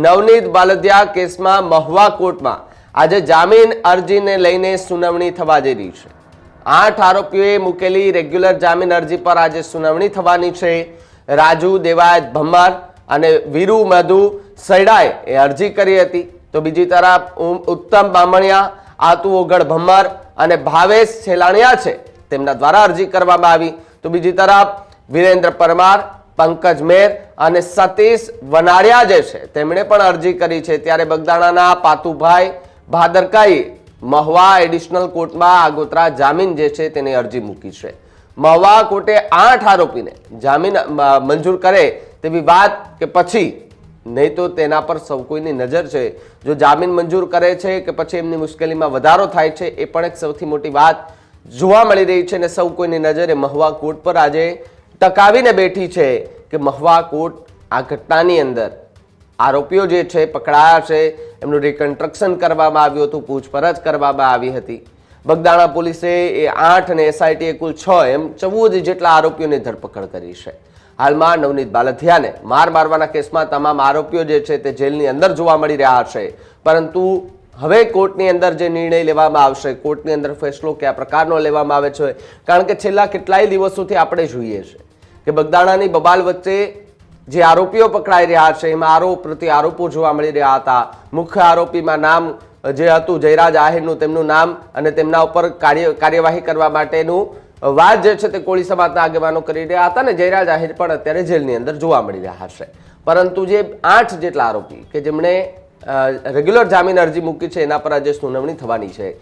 નવનીત બાલદિયા કેસમાં મહુવા કોર્ટમાં આજે જામીન અરજીને લઈને સુનાવણી થવા જઈ રહી છે। 8 આરોપીઓએ મૂકેલી રેગ્યુલર જામીન અરજી પર આજે સુનાવણી થવાની છે। રાજુ દેવાયત ભમ્માર અને વીરુ મધુ સૈડાએ અરજી કરી હતી, તો બીજી તરફ ઉત્તમ બામણિયા, આતુ ઓગળ ભમ્માર અને ભાવેશ છેલાણિયા છે તેમના દ્વારા અરજી કરવામાં આવી। તો બીજી તરફ વિરેન્દ્ર પરમાર, પંકજ મેર અને સતીશ વનારિયા જે છે તેમણે પણ અરજી કરી છે। ત્યારે બગદાણાના પાતુભાઈ ભાદરકાઈએ મહુવા એડિશનલ કોર્ટમાં આગોતરા જામીન જે છે તેની અરજી મૂકી છે। મહુવા કોર્ટે 8 આરોપીને જામીન મંજૂર કરે તેવી વાત કે પછી નહીં તો તેના પર સૌ કોઈની નજર છે। જો જામીન મંજૂર કરે છે કે પછી એમની મુશ્કેલીમાં વધારો થાય છે એ પણ એક સૌથી મોટી વાત જોવા મળી રહી છે અને સૌ કોઈની નજરે મહુવા કોર્ટ પર આજે ટકાવીને બેઠી છે કે મહુવા કોર્ટ આ ઘટનાની અંદર આરોપીઓ જે છે પકડાયા છે, એમનું રિકન્સ્ટ્રક્શન કરવામાં આવ્યું હતું, પૂછપરછ કરવામાં આવી હતી। બગદાણા પોલીસે એ 8 અને એસઆઈટીએ કુલ 6 એમ 14 જેટલા આરોપીઓની ધરપકડ કરી છે। હાલમાં નવનીત બાલદિયાને મારવાના કેસમાં તમામ આરોપીઓ જે છે તે જેલની અંદર જોવા મળી રહ્યા છે, પરંતુ હવે કોર્ટની અંદર જે નિર્ણય લેવામાં આવશે, કોર્ટની અંદર ફેસલો કયા પ્રકારનો લેવામાં આવે છે, કારણ કે છેલ્લા કેટલાય દિવસોથી આપણે જોઈએ છે કે બગદાણાની બબાલ વચ્ચે જે આરોપીઓ પકડાઈ રહ્યા છે એમાં આરોપ પ્રતિ આરોપો જોવા મળી રહ્યા હતા। મુખ્ય આરોપીમાં નામ જે હતું જયરાજ આહિરનું, તેમનું નામ અને તેમના ઉપર કાર્યવાહી કરવા માટેનું વાત જે છે તે કોળી સમાજના આગેવાનો કરી રહ્યા હતા ને જયરાજ આહિર પણ અત્યારે જેલની અંદર જોવા મળી રહ્યા છે। પરંતુ જે 8 જેટલા આરોપી કે જેમણે રેગ્યુલર જામીન અરજી મૂકી છે એના પર આજે સુનાવણી થવાની છે।